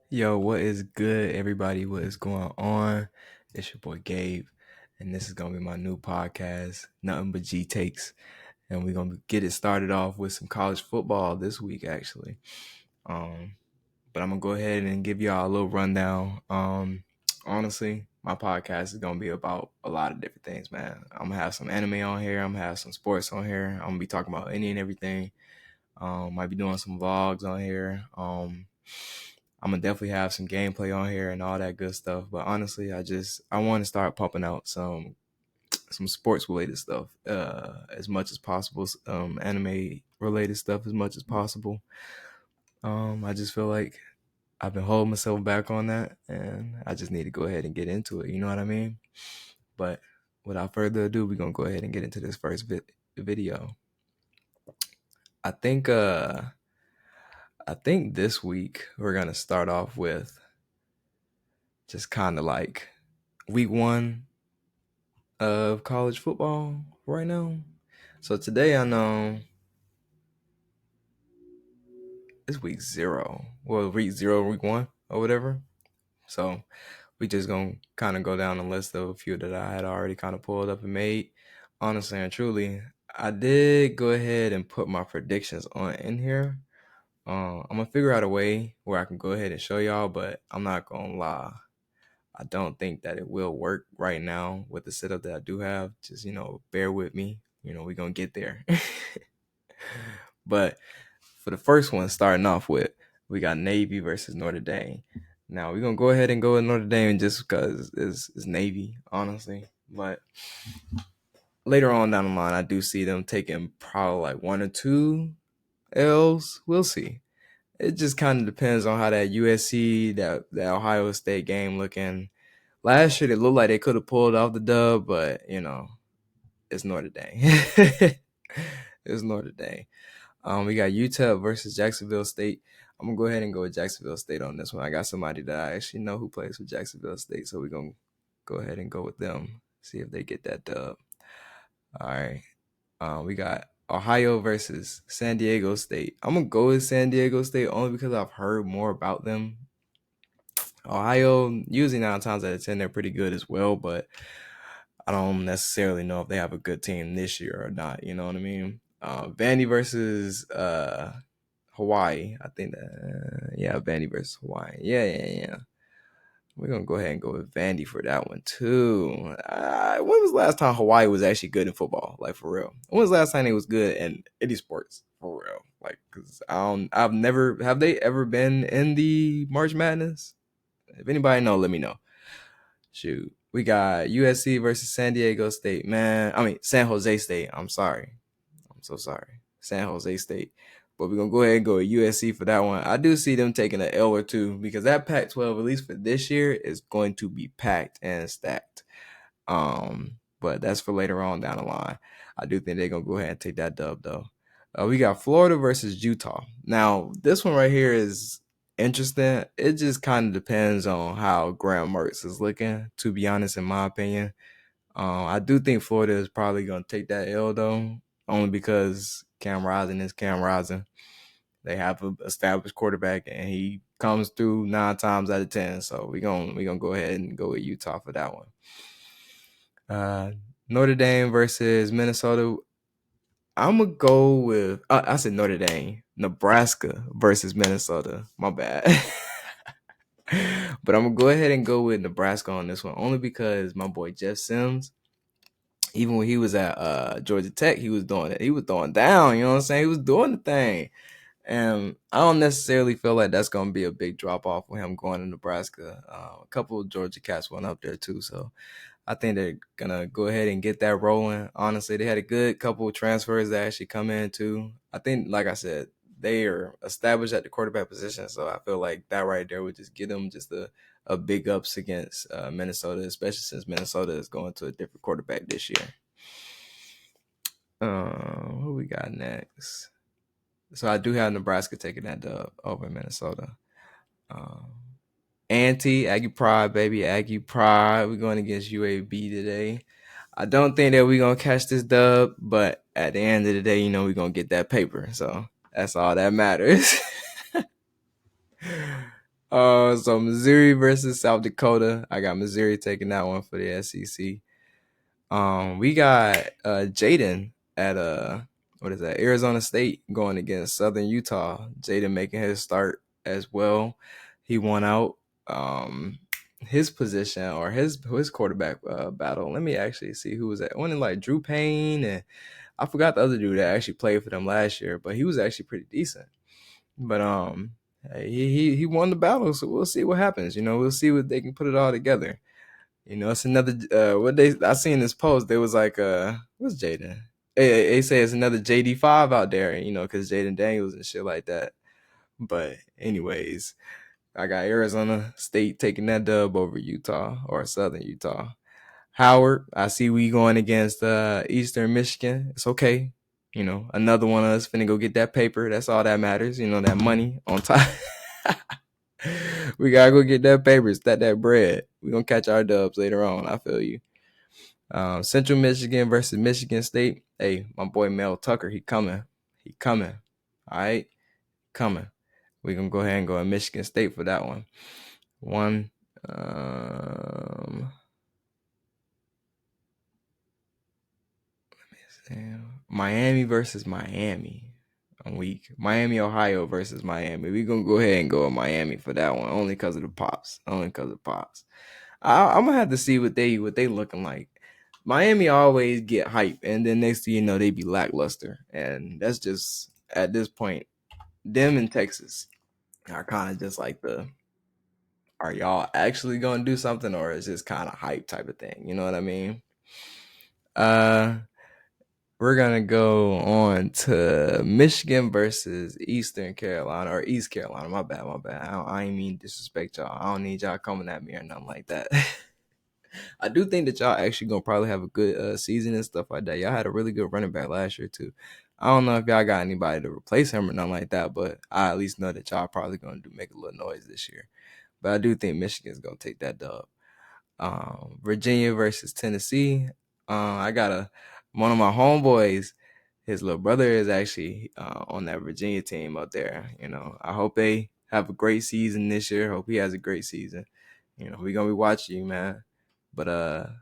Yo, what is good, everybody? What is going on? It's your boy Gabe, and this is gonna be my new podcast, Nothing But G Takes. And we're gonna get it started off with some college football this week, actually. Um, but I'm gonna go ahead and give y'all a little rundown. Honestly, my podcast is gonna be about a lot of different things, man. I'm gonna have some anime on here. I'm gonna have some sports on here. I'm gonna be talking about any and everything. Might be doing some vlogs on here. I'm gonna definitely have some gameplay on here and all that good stuff. But honestly, I want to start pumping out some sports related stuff as much as possible, anime related stuff as much as possible. I just feel like I've been holding myself back on that, and I just need to go ahead and get into it. You know what I mean? But without further ado, we're gonna go ahead and get into this first video. I think I think this week we're gonna start off with just kind of like week one of college football right now. So today I know it's week zero. Well, week zero, week one, or whatever. So we just gonna kind of go down the list of a few that I had already kind of pulled up and made. Honestly and truly, I did go ahead and put my predictions on in here. I'm gonna figure out a way where I can go ahead and show y'all, but I'm not gonna lie. I don't think that it will work right now with the setup that I do have. Just, bear with me. We're going to get there. But for the first one, starting off with, we got Navy versus Notre Dame. Now, we're going to go ahead and go with Notre Dame just because it's Navy, honestly. But later on down the line, I do see them taking probably like one or two L's. We'll see. It just kind of depends on how that USC, that Ohio State game looking. Last year, it looked like they could have pulled off the dub, but, it's Notre Dame. It's Notre Dame. We got UTEP versus Jacksonville State. I'm going to go ahead and go with Jacksonville State on this one. I got somebody that I actually know who plays for Jacksonville State, so we're going to go ahead and go with them, see if they get that dub. All right. We got Ohio versus San Diego State. I'm going to go with San Diego State only because I've heard more about them. Ohio, usually 9 times out of 10, they're pretty good as well, but I don't necessarily know if they have a good team this year or not. You know what I mean? Vandy versus Hawaii. I think that, Vandy versus Hawaii. Yeah. We're going to go ahead and go with Vandy for that one, too. When was the last time Hawaii was actually good in football? Like, for real. When was the last time they was good in any sports? For real. Like, because have they ever been in the March Madness? If anybody know, let me know. Shoot. We got USC versus San Diego State, man. I mean, San Jose State. I'm sorry. I'm so sorry. San Jose State. But we're going to go ahead and go with USC for that one. I do see them taking an L or two because that Pac-12, at least for this year, is going to be packed and stacked. But that's for later on down the line. I do think they're going to go ahead and take that dub, though. We got Florida versus Utah. Now, this one right here is interesting. It just kind of depends on how Graham Mertz is looking, to be honest, in my opinion. I do think Florida is probably going to take that L, though, only because Cam Rising is Cam Rising. They have an established quarterback, and he comes through 9 times out of 10. So we're gonna go ahead and go with Utah for that one. Notre Dame versus Minnesota. I'm going to go with, I said Notre Dame, Nebraska versus Minnesota. My bad. But I'm going to go ahead and go with Nebraska on this one, only because my boy Jeff Sims, even when he was at Georgia Tech, he was doing it. He was throwing down, you know what I'm saying? He was doing the thing. And I don't necessarily feel like that's going to be a big drop-off with him going to Nebraska. A couple of Georgia cats went up there too, so I think they're going to go ahead and get that rolling. Honestly, they had a good couple of transfers that actually come in too. I think, like I said, they are established at the quarterback position, so I feel like that right there would just give them just a big ups against Minnesota, especially since Minnesota is going to a different quarterback this year. Who we got next? So I do have Nebraska taking that dub over Minnesota. Aggie Pride, baby. Aggie Pride. We're going against UAB today. I don't think that we're going to catch this dub, but at the end of the day, we're going to get that paper. So that's all that matters. So Missouri versus South Dakota. I got Missouri taking that one for the SEC. We got Jaden at what is that? Arizona State going against Southern Utah. Jaden making his start as well. He won out his position or his quarterback battle. Let me actually see who was that. One like Drew Payne, and I forgot the other dude that actually played for them last year, but he was actually pretty decent. But he won the battle, so we'll see what happens. We'll see what they can put it all together. It's another what I seen this post. They was like, what's Jaden? They say it's another JD5 out there, because Jaden Daniels and shit like that. But anyways, I got Arizona State taking that dub over Utah or Southern Utah. Howard, I see we going against Eastern Michigan. It's okay. Another one of us finna go get that paper. That's all that matters. That money on top. We gotta go get that paper, stack that bread. We gonna catch our dubs later on. I feel you. Central Michigan versus Michigan State. Hey, my boy Mel Tucker, he coming. He coming. All right, coming. We gonna go ahead and go to Michigan State for that one. Miami versus Miami. I'm weak. Miami, Ohio versus Miami. We gonna go ahead and go with Miami for that one, only because of the pops. Only because of pops. I'm gonna have to see what they looking like. Miami always get hype, and then next thing you know, they be lackluster, and that's just at this point. Them in Texas are kind of just like are y'all actually gonna do something, or is just kind of hype type of thing? You know what I mean? Uh, we're gonna go on to Michigan versus Eastern Carolina or East Carolina. My bad, my bad. I ain't mean disrespect y'all. I don't need y'all coming at me or nothing like that. I do think that y'all actually gonna probably have a good season and stuff like that. Y'all had a really good running back last year too. I don't know if y'all got anybody to replace him or nothing like that, but I at least know that y'all probably gonna make a little noise this year. But I do think Michigan's gonna take that dub. Virginia versus Tennessee. I got one of my homeboys. His little brother is actually on that Virginia team up there. I hope they have a great season this year. Hope he has a great season. We're gonna be watching you, man. But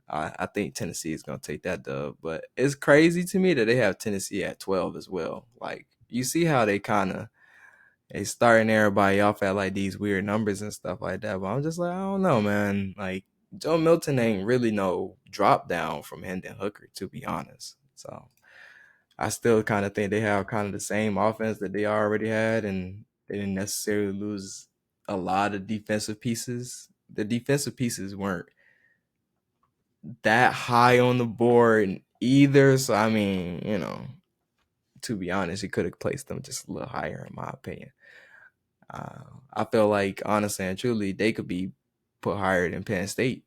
I think Tennessee is gonna take that dub. But it's crazy to me that they have Tennessee at 12 as well. Like you see how they starting everybody off at like these weird numbers and stuff like that. But I'm just like, I don't know, man. Like Joe Milton ain't really no drop down from Hendon Hooker, to be honest. So I still kind of think they have kind of the same offense that they already had, and they didn't necessarily lose a lot of defensive pieces. The defensive pieces weren't that high on the board either. So I mean, to be honest, he could have placed them just a little higher, in my opinion. I feel like honestly and truly, they could be put higher than Penn State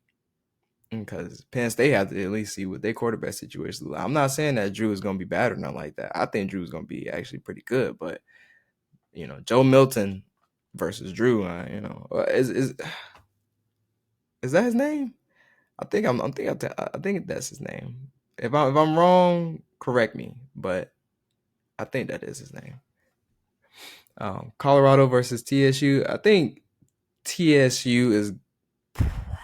because Penn State has to at least see what their quarterback situation is like. I'm not saying that Drew is going to be bad or nothing like that. I think Drew is going to be actually pretty good, but Joe Milton versus Drew, is that his name? I think that's his name. If I'm wrong, correct me, but I think that is his name. Colorado versus TSU. I think TSU is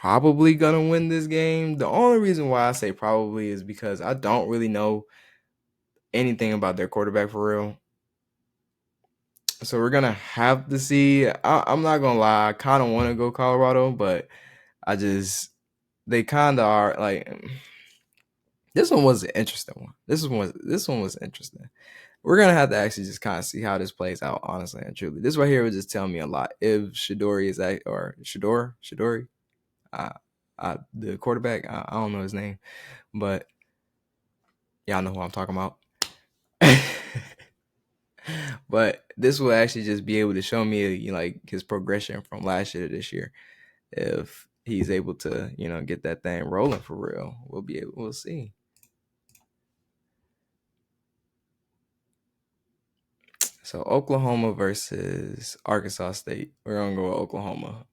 probably gonna win this game. The only reason why I say probably is because I don't really know anything about their quarterback for real. So we're gonna have to see. I'm not gonna lie, I kind of want to go Colorado, but they kind of are like. This one was an interesting one. This one was interesting. We're gonna have to actually just kind of see how this plays out, honestly and truly. This right here would just tell me a lot. If Shadori is or Shadori, the quarterback, I don't know his name, but y'all know who I'm talking about. But this will actually just be able to show me like his progression from last year to this year. If he's able to, get that thing rolling for real, we'll see. So Oklahoma versus Arkansas State. We're gonna go with Oklahoma.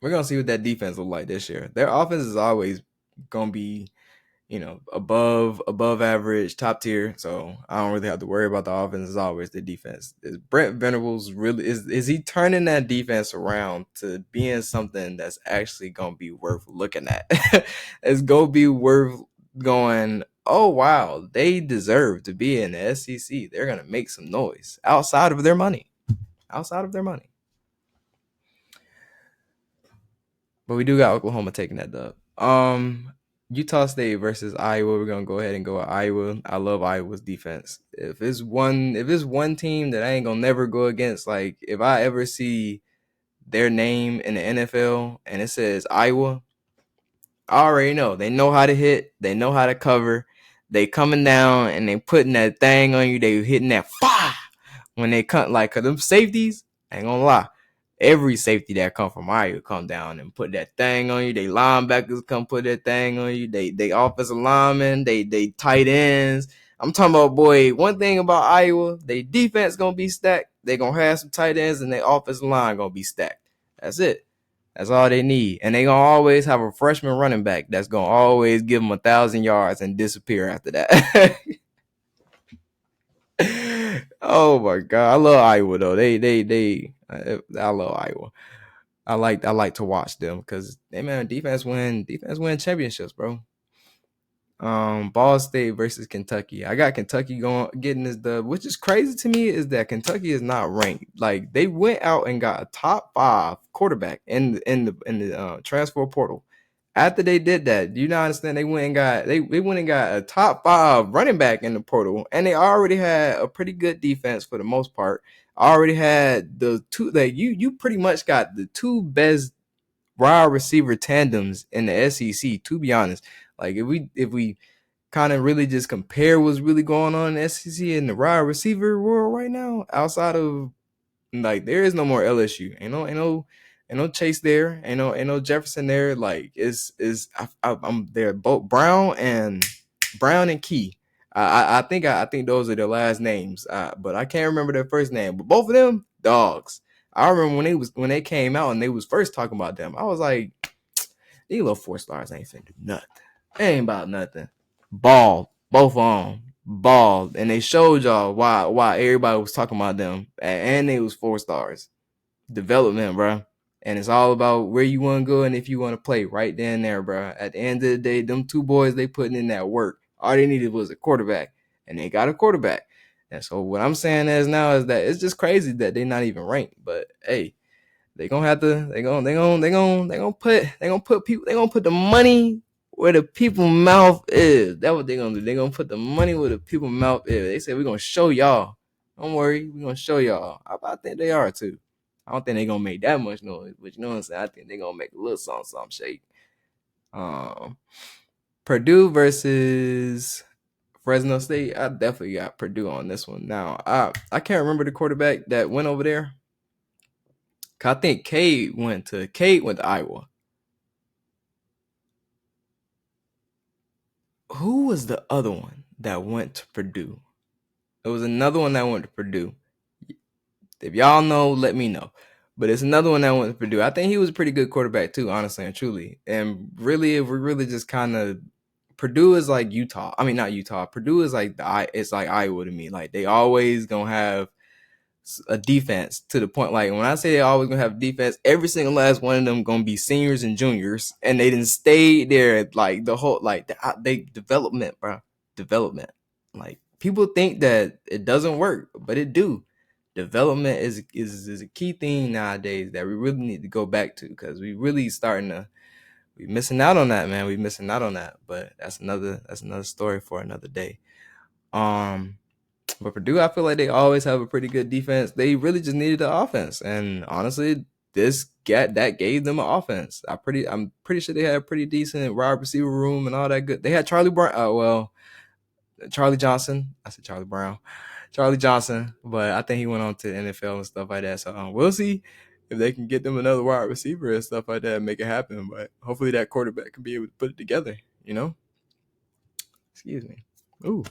We're gonna see what that defense will like this year. Their offense is always gonna be above average, top tier. So I don't really have to worry about the offense. It's always the defense. Is Brent Venables really is he turning that defense around to being something that's actually gonna be worth looking at? It's gonna be worth going, oh wow, they deserve to be in the SEC. They're gonna make some noise outside of their money. Outside of their money. But we do got Oklahoma taking that dub. Utah State versus Iowa. We're gonna go ahead and go with Iowa. I love Iowa's defense. If it's one team that I ain't gonna never go against, like if I ever see their name in the NFL and it says Iowa, I already know. They know how to hit, they know how to cover. They coming down and they putting that thing on you, they hitting that fire when they cut, like, cause them safeties, I ain't gonna lie. Every safety that come from Iowa come down and put that thing on you. They linebackers come put that thing on you. They offensive linemen, they tight ends. I'm talking about, boy, one thing about Iowa, they defense gonna be stacked. They gonna have some tight ends and their offensive line gonna be stacked. That's it. That's all they need. And they gonna always have a freshman running back that's gonna always give them 1,000 yards and disappear after that. Oh my god, I love Iowa though. I love Iowa. I like to watch them because defense win championships, bro. Ball State versus Kentucky. I got Kentucky getting this dub, which is crazy to me is that Kentucky is not ranked. Like they went out and got a top 5 quarterback in the transfer portal. After they did that, do you not understand? They went and got a top 5 running back in the portal, and they already had a pretty good defense for the most part. Already had the two that you pretty much got the 2 best wide receiver tandems in the SEC. To be honest, like if we kind of really just compare what's really going on in the SEC and the wide receiver world right now, outside of like there is no more LSU. Ain't no Chase there. Ain't no Jefferson there. Like I'm there. Both Brown and Key. I think those are their last names. But I can't remember their first name. But both of them dogs. I remember when they came out and they was first talking about them. I was like, these little 4 stars ain't finna do nothing. They ain't about nothing. Ball, both of them balled, and they showed y'all why everybody was talking about them, and they was 4 stars. Development, bro. And it's all about where you want to go and if you want to play right then and there, bro. At the end of the day, them 2 boys, they putting in that work. All they needed was a quarterback, and they got a quarterback. And so what I'm saying is now is that it's just crazy that they're not even ranked. But hey, they gonna have to they gonna put the money where the people's mouth is. That's what they're gonna do. They're gonna put the money where the people's mouth is. They said we're gonna show y'all. Don't worry, we're gonna show y'all. I think they are too. I don't think they're gonna make that much noise, but you know what I'm saying? I think they're gonna make a little something shake. Purdue versus Fresno State. I definitely got Purdue on this one. Now, I can't remember the quarterback that went over there. I think Cade went to Iowa. Who was the other one that went to Purdue? It was another one that went to Purdue. If y'all know, let me know. But it's another one that went to Purdue. I think he was a pretty good quarterback too, honestly and truly. And really, if we really just kind of Purdue is like Utah. I mean, not Utah. Purdue is like it's like Iowa to me. Like they always gonna have a defense to the point, like when I say they always gonna have defense, every single last one of them gonna be seniors and juniors, and they didn't stay there like the whole they development, bro. Development. Like people think that it doesn't work, but it do. Development is a key thing nowadays that we really need to go back to because we really we missing out on that, man. We missing out on that, but that's another story for another day. But Purdue, I feel like they always have a pretty good defense. They really just needed the offense, and honestly, that gave them an offense. I'm pretty sure they had a pretty decent wide receiver room and all that good. They had Charlie Brown. Charlie Johnson. I said Charlie Brown. Charlie Johnson, but I think he went on to the NFL and stuff like that. So we'll see if they can get them another wide receiver and stuff like that and make it happen. But hopefully that quarterback can be able to put it together. Excuse me. Ooh.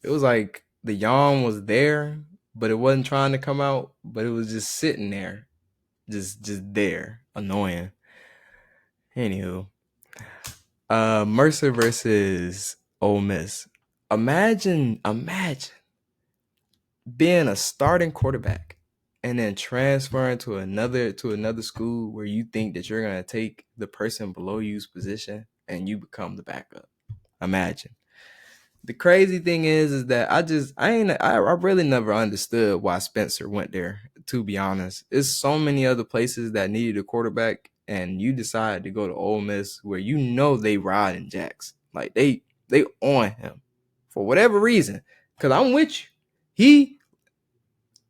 It was like the yawn was there, but it wasn't trying to come out, but it was just sitting there, just there, annoying. Anywho, Mercer versus Ole Miss. Imagine being a starting quarterback and then transferring to another school where you think that you're gonna take the person below you's position and you become the backup. Imagine. The crazy thing is that I really never understood why Spencer went there, to be honest. It's so many other places that needed a quarterback, and you decide to go to Ole Miss where you know they riding Jacks. Like they on him for whatever reason. Cause I'm with you. He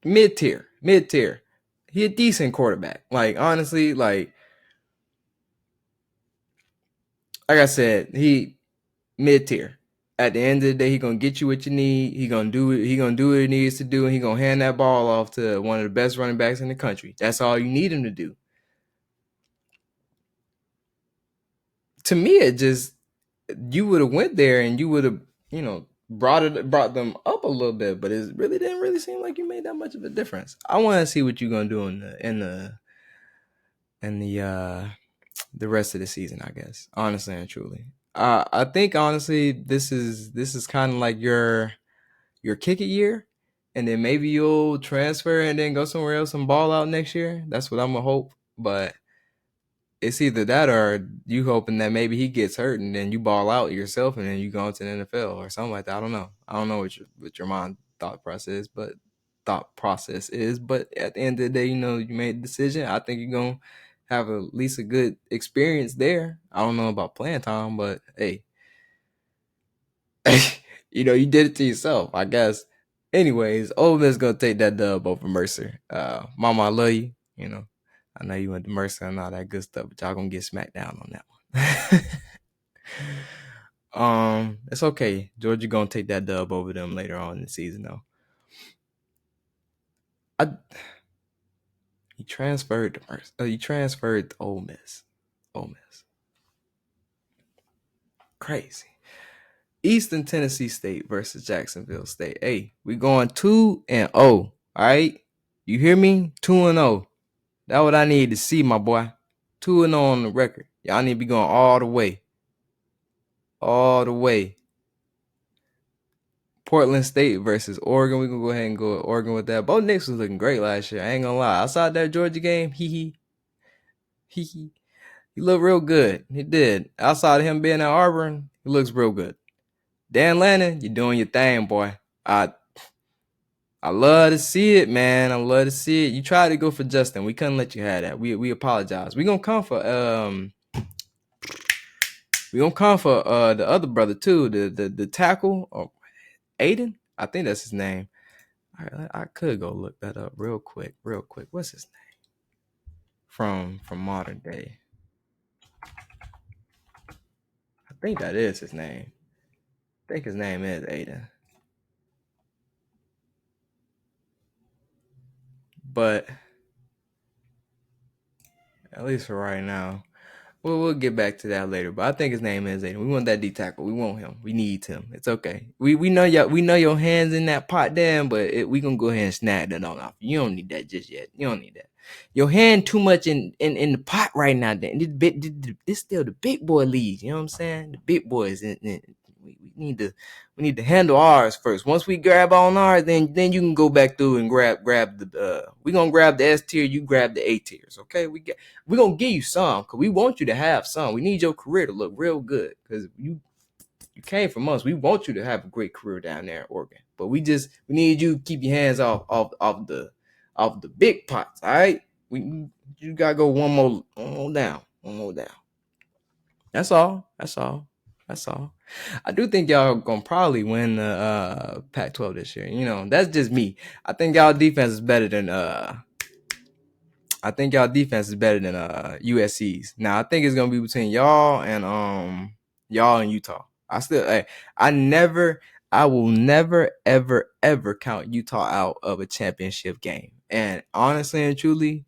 mid-tier. He a decent quarterback. Like honestly, like I said, he mid-tier. At the end of the day, he gonna get you what you need. He gonna do it. He gonna do what he needs to do, and he gonna hand that ball off to one of the best running backs in the country. That's all you need him to do. To me, it just you would have went there and you would have brought them up a little bit, but it really didn't really seem like you made that much of a difference. I want to see what you're gonna do in the rest of the season. I guess honestly and truly, I think honestly this is kind of like your kick it year, and then maybe you'll transfer and then go somewhere else and ball out next year. That's what I'm gonna hope. But it's either that or you hoping that maybe he gets hurt and then you ball out yourself and then you go into the NFL or something like that. I don't know. I don't know what your mind thought process is. But at the end of the day, you made the decision. I think you're gonna have at least a good experience there. I don't know about playing time, but hey, you did it to yourself, I guess. Anyways, Ole Miss gonna take that dub over Mercer. Mama, I love you. I know you went to Mercer and all that good stuff, but y'all gonna get smacked down on that one. It's okay. Georgia gonna take that dub over them later on in the season, though. He transferred to Mercer. He transferred to Ole Miss. Crazy. Eastern Tennessee State versus Jacksonville State. Hey, we going 2-0. All right, you hear me? 2-0. That's what I need to see, my boy. 2-0 on the record. Y'all need to be going all the way. All the way. Portland State versus Oregon. We're going to go ahead and go with Oregon with that. Bo Nix was looking great last year. I ain't going to lie. Outside that Georgia game, he looked real good. He did. Outside of him being at Auburn, he looks real good. Dan Lannon, you're doing your thing, boy. I love to see it, man. I love to see it. You tried to go for Justin. We couldn't let you have that. We apologize. We're gonna come for the other brother too, the tackle, Aiden. I think that's his name. All right, I could go look that up real quick. What's his name? From modern day. I think that is his name. I think his name is Aiden. But at least for right now, we'll get back to that later. But I think his name is Aiden. We want that D tackle. We want him. We need him. It's okay. We know your hands in that pot damn, but we gonna go ahead and snag that on off. You don't need that just yet. You don't need that. Your hand too much in the pot right now. Then this still the big boy league. You know what I'm saying? The big boys. We need to handle ours first. Once we grab on ours, then you can go back through and grab the. We gonna grab the S tier. You grab the A tiers. Okay, we're gonna give you some because we want you to have some. We need your career to look real good because you came from us. We want you to have a great career down there in Oregon, but we need you to keep your hands off the big pots. All right, you gotta go one more down. That's all. I do think y'all gonna probably win the Pac-12 this year. That's just me. I think y'all defense is better than USC's. Now I think it's gonna be between y'all and Utah. I will never ever count Utah out of a championship game. And honestly and truly,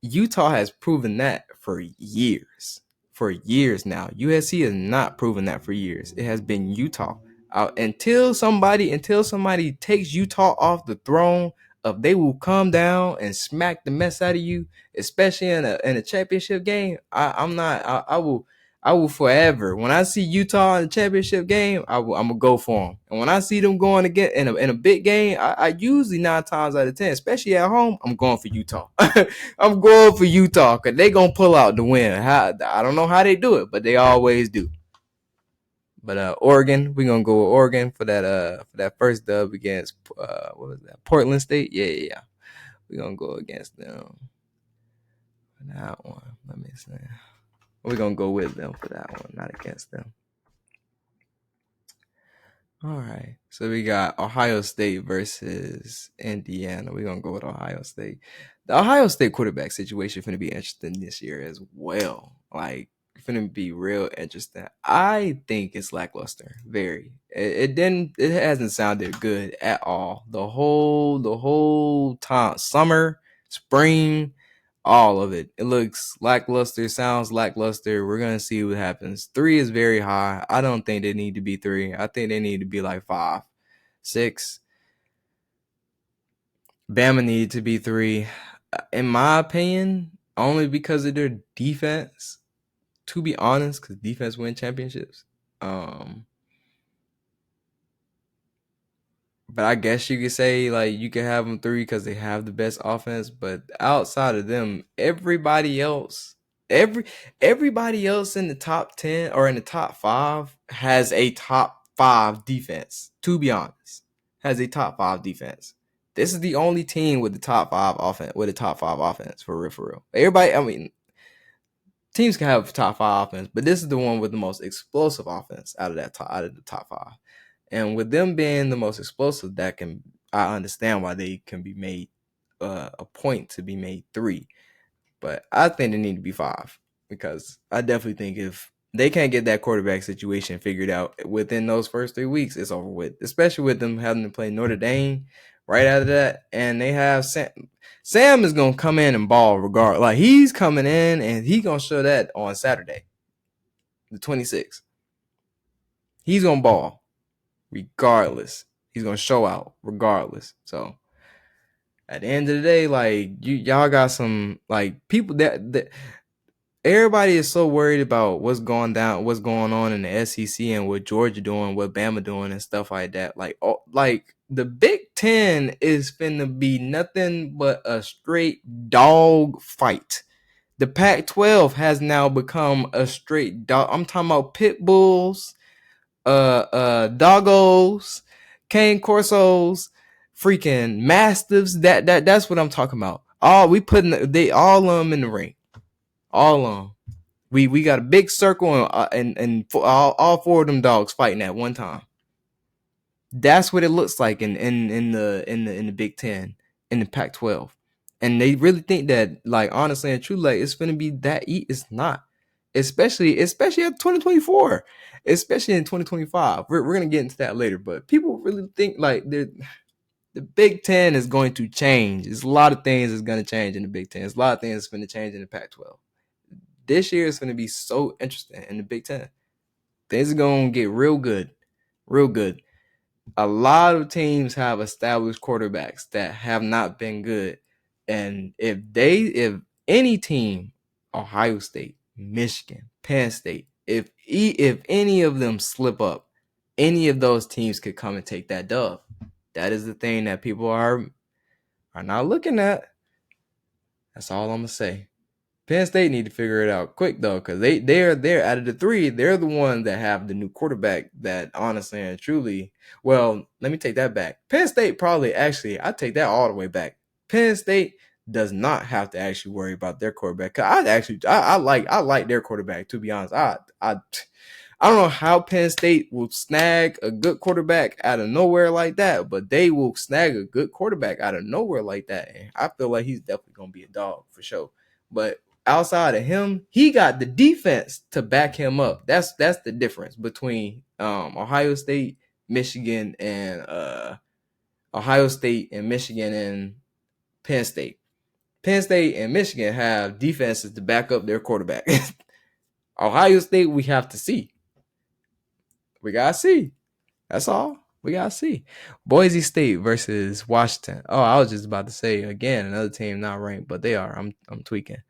Utah has proven that for years. For years now. USC has not proven that for years. It has been Utah. Until somebody takes Utah off the throne they will come down and smack the mess out of you, especially in a championship game. I I will forever. When I see Utah in the championship game, I'm gonna go for them. And when I see them going again in a big game, I usually 9 times out of 10, especially at home, I'm going for Utah. I'm going for Utah because they gonna pull out the win. I don't know how they do it, but they always do. But Oregon, we're gonna go with Oregon for that first dub against what was that? Portland State. Yeah. We're gonna go against them for that one. Let me see. We're gonna go with them for that one, not against them. All right. So we got Ohio State versus Indiana. We're gonna go with Ohio State. The Ohio State quarterback situation is gonna be interesting this year as well. Like, it's gonna be real interesting. I think it's lackluster. Very. It hasn't sounded good at all. The whole time. Summer, spring, all of it. It looks lackluster, sounds lackluster. We're going to see what happens. 3 is very high. I don't think they need to be 3. I think they need to be like 5, 6. Bama needed to be 3. In my opinion, only because of their defense. To be honest, because defense win championships. But I guess you could say like you could have them 3 because they have the best offense. But outside of them, everybody else in the top 10 or in the top 5 has a top 5 defense. To be honest, has a top 5 defense. This is the only team with the top 5 offense for real, for real. Everybody, I mean, teams can have top 5 offense, but this is the one with the most explosive offense out of the top 5. And with them being the most explosive, I understand why they can be made a point to be made 3. But I think they need to be 5 because I definitely think if they can't get that quarterback situation figured out within those first 3 weeks, it's over with. Especially with them having to play Notre Dame right after that, and they have Sam is gonna come in and ball regardless. Like, he's coming in and he's gonna show that on Saturday, the 26th. He's gonna ball regardless. He's gonna show out regardless. So at the end of the day, like, y'all got some like people that everybody is so worried about what's going on in the SEC and what Georgia doing, what Bama doing, and stuff like that. Like the Big Ten is finna be nothing but a straight dog fight. The Pac-12 has now become a straight dog. I'm talking about pit bulls, doggos, cane corsos, freaking mastiffs. That's what I'm talking about. All of them in the ring. All of them. We got a big circle and all 4 of them dogs fighting at one time. That's what it looks like in the Big Ten, in the Pac-12, and they really think that, like, honestly and truly, like, it's gonna be that easy. It's not, especially at 2024, especially in 2025. We're gonna get into that later, but people really think like the Big Ten is going to change. There's a lot of things that's gonna change in the Big Ten. There's a lot of things that's gonna change in the Pac-12. This year is gonna be so interesting in the Big Ten. Things are gonna get real good, real good. A lot of teams have established quarterbacks that have not been good. And if any team, Ohio State, Michigan, Penn State, if any of them slip up, any of those teams could come and take that dub. That is the thing that people are not looking at. That's all I'm gonna say. Penn State need to figure it out quick though, because they're out of the 3, they're the ones that have the new quarterback that honestly and truly. Well, let me take that back. Penn State I take that all the way back. Penn State does not have to actually worry about their quarterback. Cause I like their quarterback, to be honest. I don't know how Penn State will snag a good quarterback out of nowhere like that, but they will snag a good quarterback out of nowhere like that. And I feel like he's definitely gonna be a dog for sure. But outside of him, he got the defense to back him up. That's the difference between Ohio State, Michigan, and Ohio State and Michigan and Penn State. Penn State and Michigan have defenses to back up their quarterback. Ohio State, we have to see. We gotta see. That's all. We gotta see. Boise State versus Washington. Oh, I was just about to say again, another team not ranked, but they are. I'm tweaking.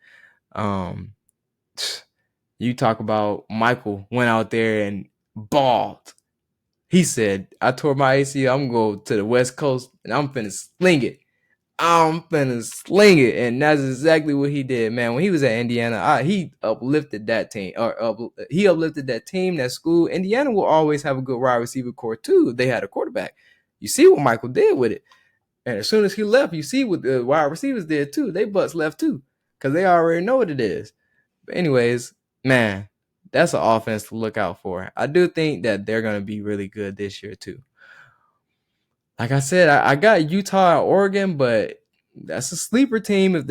You talk about Michael went out there and balled. He said, I tore my ACL. I'm going to go to the West Coast and I'm finna sling it. I'm finna sling it. And that's exactly what he did, man. When he was at Indiana, he uplifted that team. He uplifted that team, that school. Indiana will always have a good wide receiver core, too. They had a quarterback. You see what Michael did with it. And as soon as he left, you see what the wide receivers did, too. They butts left, too, because they already know what it is. But anyways, man, that's an offense to look out for. I do think that they're going to be really good this year, too. Like I said, I got Utah and Oregon, but that's a sleeper team. If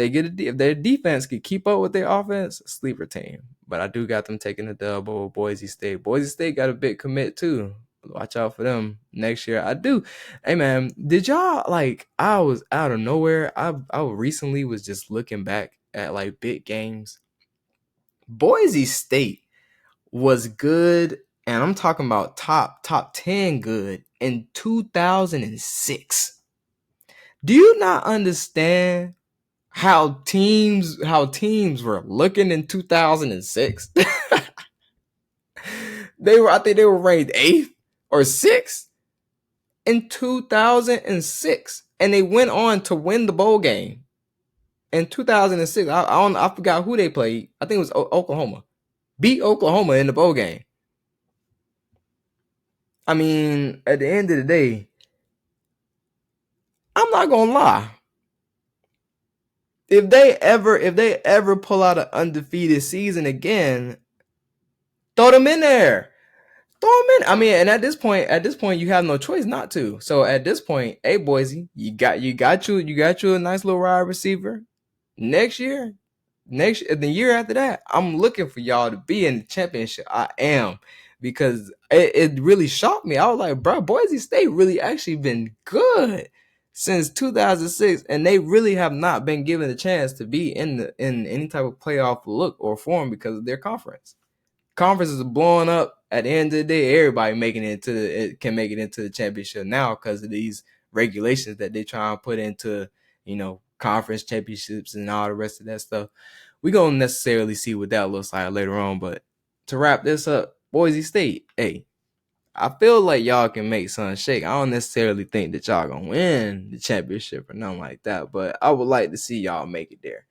their defense could keep up with their offense, a sleeper team. But I do got them taking the dub over Boise State. Boise State got a big commit too. Watch out for them next year. I do. Hey man, did y'all I was out of nowhere. I recently was just looking back at like big games. Boise State was good, and I'm talking about top 10 good in 2006. Do you not understand how teams were looking in 2006? I think they were ranked 8th or 6th in 2006, and they went on to win the bowl game in 2006. I forgot who they played. I think it was Oklahoma. Beat Oklahoma in the bowl game. I mean, at the end of the day, I'm not gonna lie. If they ever pull out an undefeated season again, throw them in there. Throw them in. I mean, and at this point, you have no choice not to. So at this point, hey Boise, you got you a nice little wide receiver. Next year, the year after that, I'm looking for y'all to be in the championship. I am, because it really shocked me. I was like, bro, Boise State really actually been good since 2006, and they really have not been given a chance to be in any type of playoff look or form because of their conference. Conferences are blowing up. At the end of the day, everybody can make it into the championship now because of these regulations that they try and put into, conference championships and all the rest of that stuff. We're going to necessarily see what that looks like later on. But to wrap this up, Boise State, hey, I feel like y'all can make something shake. I don't necessarily think that y'all going to win the championship or nothing like that, but I would like to see y'all make it there.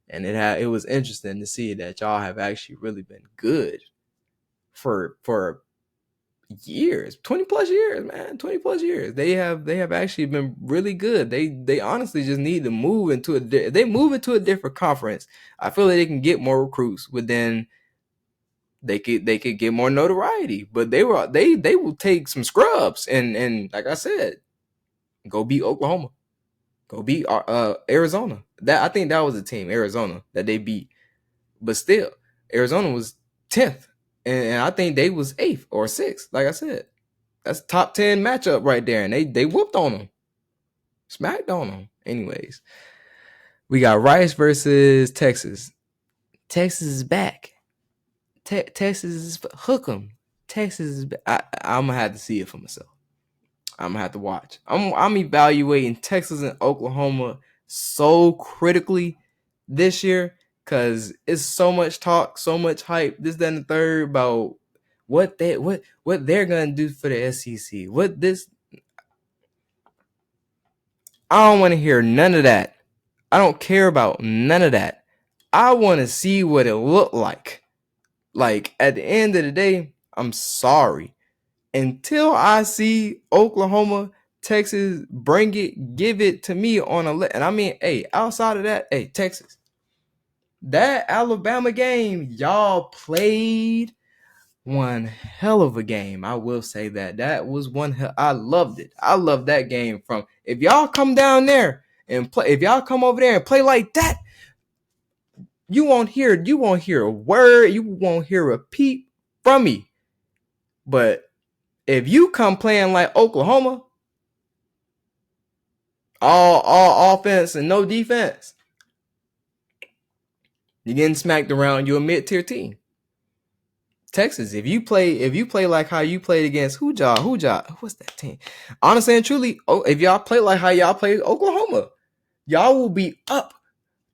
And it was interesting to see that y'all have actually really been good for years, 20 plus years, man, 20 plus years. They have actually been really good. They honestly just need to move into a different conference. I feel like they can get more recruits, but then they could get more notoriety. But they will take some scrubs and like I said, go beat Oklahoma, go beat Arizona. I think that was a team, Arizona, that they beat. But still, Arizona was 10th. And I think they was 8th or 6th. Like I said, that's top 10 matchup right there. And they whooped on them. Smacked on them. Anyways, we got Rice versus Texas. Texas is back. Texas is hook 'em. Texas is back. I'm going to have to see it for myself. I'm going to have to watch. I'm evaluating Texas and Oklahoma so critically this year, because it's so much talk, so much hype, this, that, and the third about what they're gonna do for the SEC. I don't want to hear none of that. I don't care about none of that. I want to see what it looked like. Like, at the end of the day, I'm sorry. Until I see Oklahoma, Texas give it to me on and I mean, hey, outside of that, hey, Texas. That Alabama game, y'all played one hell of a game. I will say that was I loved it. I loved that game. If y'all come down there and play, if y'all come over there and play like that, you won't hear a word, you won't hear a peep from me. But if you come playing like Oklahoma, all offense and no defense, you're getting smacked around. You're a mid-tier team. Texas, if you play like how you played against what's that team? Honestly and truly, if y'all play like how y'all played Oklahoma, y'all will be up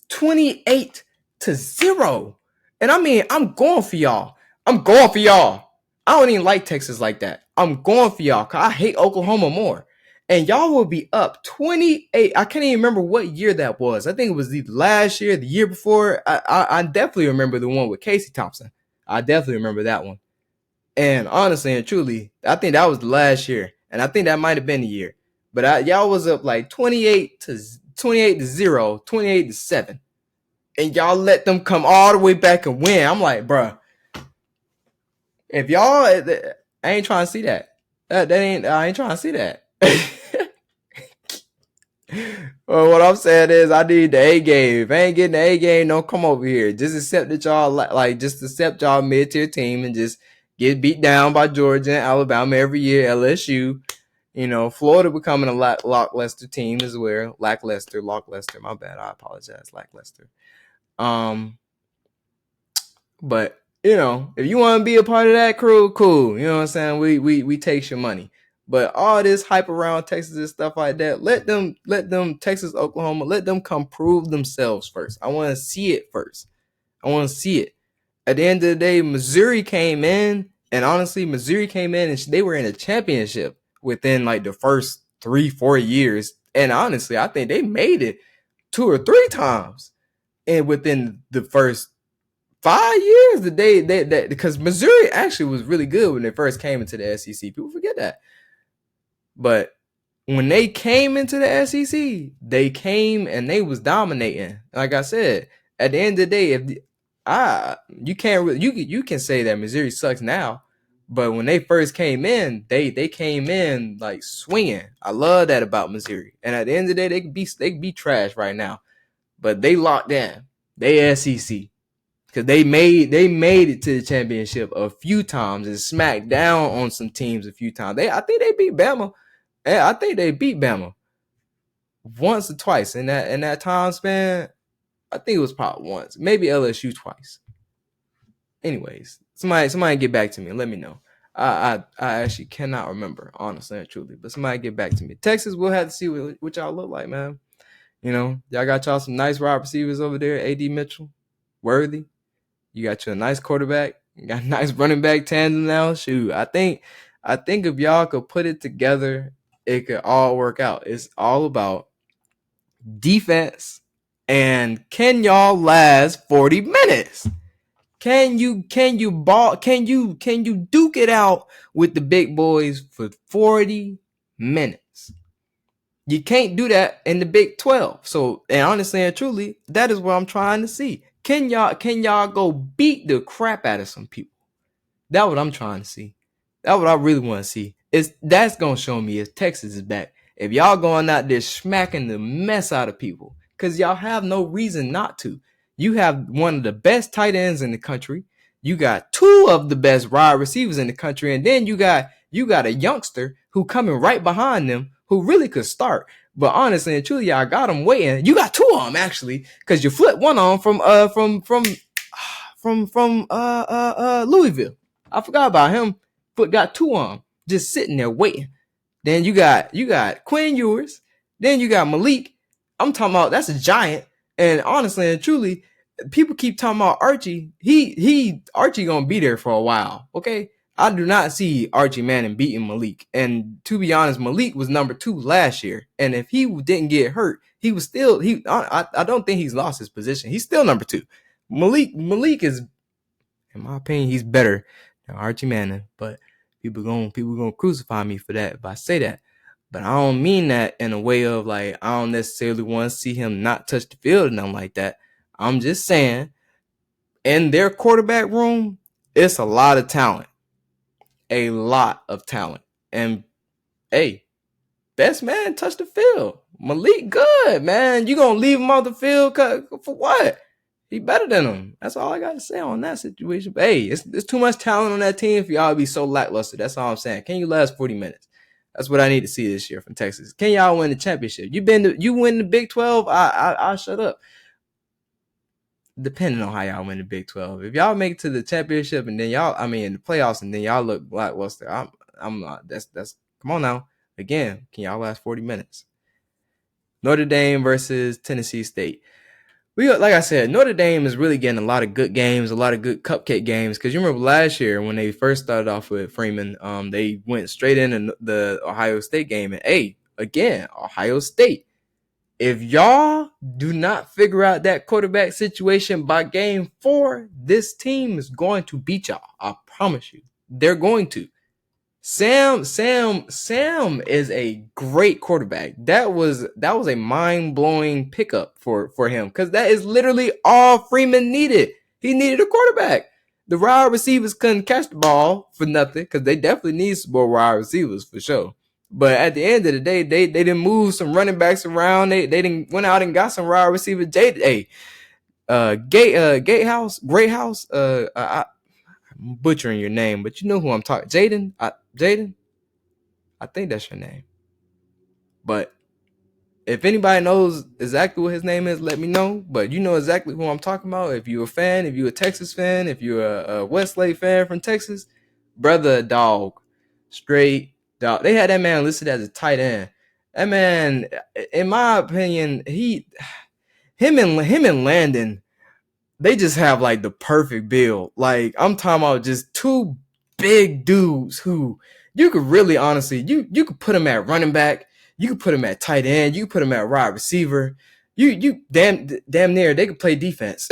28-0. And I mean, I'm going for y'all. I'm going for y'all. I don't even like Texas like that. I'm going for y'all because I hate Oklahoma more. And y'all will be up 28. I can't even remember what year that was. I think it was the last year, the year before. I definitely remember the one with Casey Thompson. I definitely remember that one. And honestly and truly, I think that was the last year. And I think that might have been the year. But y'all was up like 28 to 0, 28 to 7. And y'all let them come all the way back and win. I'm like, bruh, if y'all, I ain't trying to see that. I ain't trying to see that. Well, what I'm saying is, I need the A game. If I ain't getting the A game, don't come over here. Just accept that y'all just accept y'all mid tier team and just get beat down by Georgia and Alabama every year. LSU, Florida becoming a lackluster team as well. Lackluster. My bad. I apologize. Lackluster. But if you want to be a part of that crew, cool. You know what I'm saying? We take your money. But all this hype around Texas and stuff like that, let them Texas, Oklahoma, let them come prove themselves first. I want to see it first. I want to see it. At the end of the day, Missouri came in, and honestly, Missouri came in and they were in a championship within like the first 3-4 years. And honestly, I think they made it 2 or 3 times, and within the first 5 years, because Missouri actually was really good when they first came into the SEC. People forget that. But when they came into the SEC, they came and they was dominating. Like I said, at the end of the day, you can't really, you can say that Missouri sucks now, but when they first came in, they came in like swinging. I love that about Missouri. And at the end of the day, they could be trash right now, but they locked in. They SEC. Because they made it to the championship a few times and smacked down on some teams a few times. I think they beat Bama. I think they beat Bama once or twice in that time span. I think it was probably once, maybe LSU twice. Anyways, somebody get back to me and let me know. I actually cannot remember, honestly and truly, but somebody get back to me. Texas, we'll have to see what y'all look like, man. Y'all got y'all some nice wide receivers over there. AD Mitchell, Worthy. You got you a nice quarterback. You got a nice running back tandem now. Shoot, I think if y'all could put it together, it could all work out. It's all about defense and can y'all last 40 minutes? Can you duke it out with the big boys for 40 minutes? You can't do that in the Big 12. So, and honestly and truly, that is what I'm trying to see. Can y'all go beat the crap out of some people? That's what I'm trying to see. That's what I really want to see. That's gonna show me if Texas is back. If y'all going out there smacking the mess out of people, because y'all have no reason not to. You have one of the best tight ends in the country. You got 2 of the best wide receivers in the country, and then you got a youngster who coming right behind them who really could start. But honestly and truly, I got them waiting. You got 2 of them actually, because you flipped one on from Louisville. I forgot about him, but got 2 on just sitting there waiting. Then you got Quinn Ewers. Then you got Malik. I'm talking about that's a giant. And honestly and truly, people keep talking about Archie. Archie gonna be there for a while. Okay, I do not see Archie Manning beating Malik. And to be honest, Malik was number 2 last year. And if he didn't get hurt, he was still I don't think he's lost his position. He's still number 2. Malik is, in my opinion, he's better than Archie Manning. But people gonna crucify me for that if I say that. But I don't mean that in a way of like I don't necessarily want to see him not touch the field or nothing like that. I'm just saying, in their quarterback room, it's a lot of talent. A lot of talent. And hey, best man touch the field. Malik good, man. You gonna leave him off the field for what? He better than him. That's all I got to say on that situation. But hey, it's too much talent on that team for y'all to be so lackluster. That's all I'm saying. Can you last 40 minutes? That's what I need to see this year from Texas. Can y'all win the championship? You win the Big 12, I'll shut up. Depending on how y'all win the Big 12. If y'all make it to the championship and then the playoffs and then y'all look lackluster, I'm not. That's come on now. Again, can y'all last 40 minutes? Notre Dame versus Tennessee State. like I said, Notre Dame is really getting a lot of good games, a lot of good cupcake games. Because you remember last year when they first started off with Freeman, they went straight into the Ohio State game. And again, Ohio State. If y'all do not figure out that quarterback situation by game 4, this team is going to beat y'all. I promise you. They're going to. Sam is a great quarterback. That was a mind-blowing pickup for him because that is literally all Freeman needed. He needed a quarterback. The wide receivers couldn't catch the ball for nothing because they definitely need some more wide receivers for sure. But at the end of the day, they didn't move some running backs around. They didn't went out and got some wide receivers. Great House. I'm butchering your name, but you know who I'm talking. Jaden. I think that's your name. But if anybody knows exactly what his name is, let me know. But you know exactly who I'm talking about. If you're a fan, if you're a Texas fan, if you're a Westlake fan from Texas, brother, dog, straight dog. They had that man listed as a tight end. That man, in my opinion, him and Landon, they just have like the perfect build. Like I'm talking about just two big dudes who you could really honestly you could put them at running back, you could put them at tight end, you could put them at wide receiver. You damn near they could play defense.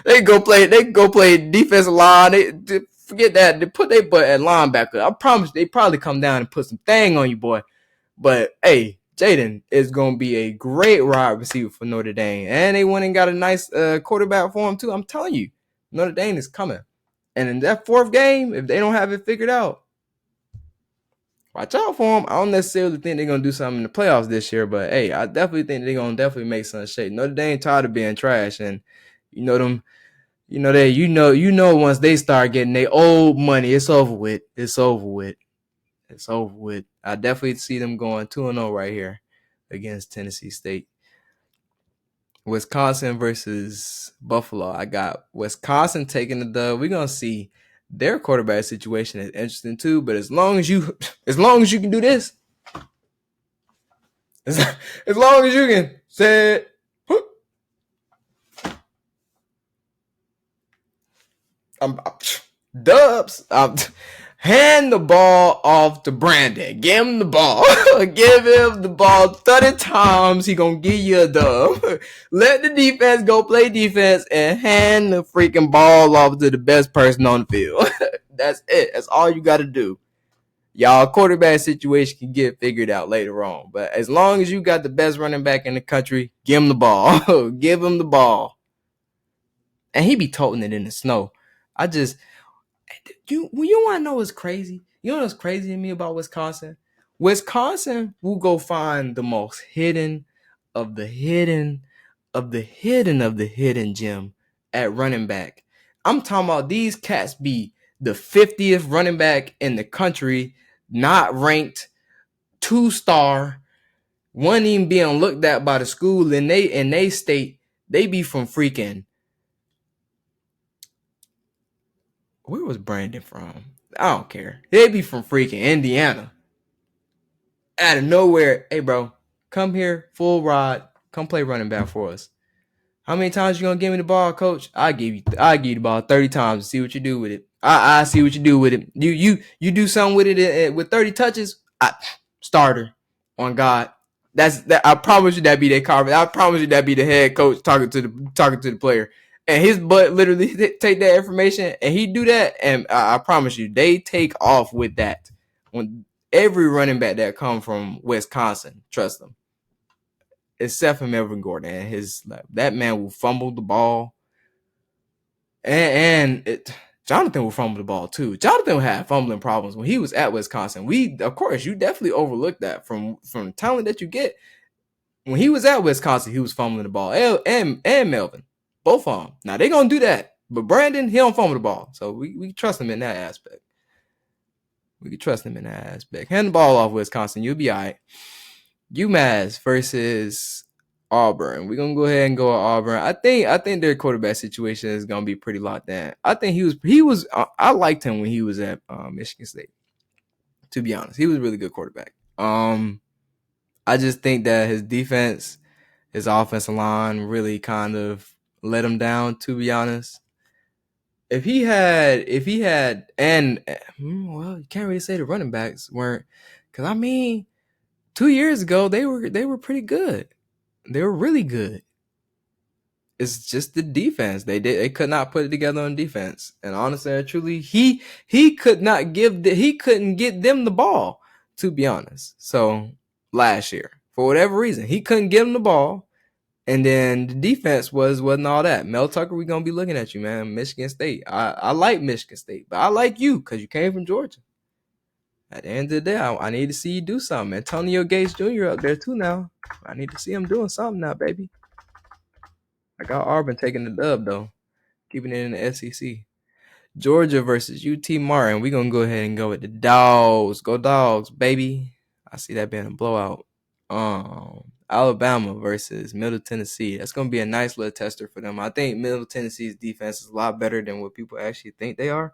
they could go play defensive line. They forget that. They put their butt at linebacker. I promise they probably come down and put some thing on you, boy. But hey, Jaden is going to be a great wide receiver for Notre Dame. And they went and got a nice quarterback for him, too. I'm telling you, Notre Dame is coming. And in that 4th game, if they don't have it figured out, watch out for them. I don't necessarily think they're going to do something in the playoffs this year. But, hey, I definitely think they're going to definitely make some shape. Notre Dame tired of being trash. And, you know them. You know once they start getting their old money, it's over with. It's over with. I definitely see them going 2-0 right here against Tennessee State. Wisconsin versus Buffalo. I got Wisconsin taking the dub. We're gonna see their quarterback situation is interesting too. But as long as you can do this, as long as you can say it, dubs. Hand the ball off to Brandon. Give him the ball. Give him the ball 30 times. He gonna give you a dub. Let the defense go play defense and hand the freaking ball off to the best person on the field. That's it. That's all you got to do. Y'all quarterback situation can get figured out later on. But as long as you got the best running back in the country, give him the ball. Give him the ball. And he be toting it in the snow. You want to know what's crazy? You know what's crazy to me about Wisconsin? Wisconsin will go find the most hidden of the hidden gem at running back. I'm talking about these cats be the 50th running back in the country, not ranked, 2-star, one even being looked at by the school in they state. They be from freaking. Where was Brandon from? I don't care. They be from freaking Indiana. Out of nowhere, hey bro, come here, full ride, come play running back for us. How many times you gonna give me the ball, coach? I give you the ball 30 times to see what you do with it. I see what you do with it. You do something with it with 30 touches. Starter on God. I promise you that be their comment. I promise you that be the head coach talking to the player. And his butt literally take that information and he do that. And I promise you, they take off with that. When every running back that come from Wisconsin, trust them. Except for Melvin Gordon. That man will fumble the ball. Jonathan will fumble the ball too. Jonathan had fumbling problems when he was at Wisconsin. Of course, you definitely overlooked that from the talent that you get. When he was at Wisconsin, he was fumbling the ball. And Melvin. Both of them. Now, they're going to do that. But Brandon, he don't fumble the ball. So we trust him in that aspect. Hand the ball off Wisconsin. You'll be all right. UMass versus Auburn. We're going to go ahead and go with Auburn. I think their quarterback situation is going to be pretty locked down. I think I liked him when he was at Michigan State. To be honest, he was a really good quarterback. I just think that his defense His offensive line really kind of let him down, to be honest. If he had, and well, you can't really say the running backs weren't, because I mean, 2 years ago they were pretty good. They were really good. It's just the defense. They could not put it together on defense. And honestly and truly, he couldn't get them the ball, to be honest. So last year, for whatever reason, he couldn't get them the ball. And then the defense wasn't all that. Mel Tucker, we gonna be looking at you, man. Michigan State. I like Michigan State, but I like you because you came from Georgia. At the end of the day, I need to see you do something. Antonio Gates Jr. up there too now. I need to see him doing something now, baby. I got Auburn taking the dub though, keeping it in the SEC. Georgia versus UT Martin. We're gonna go ahead and go with the Dogs. Go Dogs, baby. I see that being a blowout. Alabama versus Middle Tennessee. That's gonna be a nice little tester for them. I think Middle Tennessee's defense is a lot better than what people actually think they are.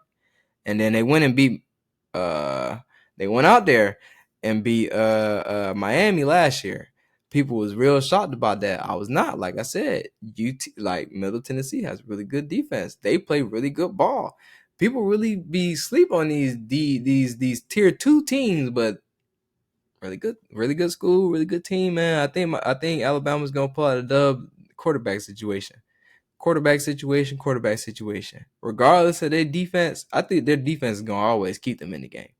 And then they went and beat they went out there and beat Miami last year. People was real shocked about that. I was not. Like I said, Middle Tennessee has really good defense. They play really good ball. People really be sleep on these tier 2 teams, but really good school, really good team, man. I think Alabama's gonna pull out a dub. Quarterback situation. Regardless of their defense, I think their defense is gonna always keep them in the game.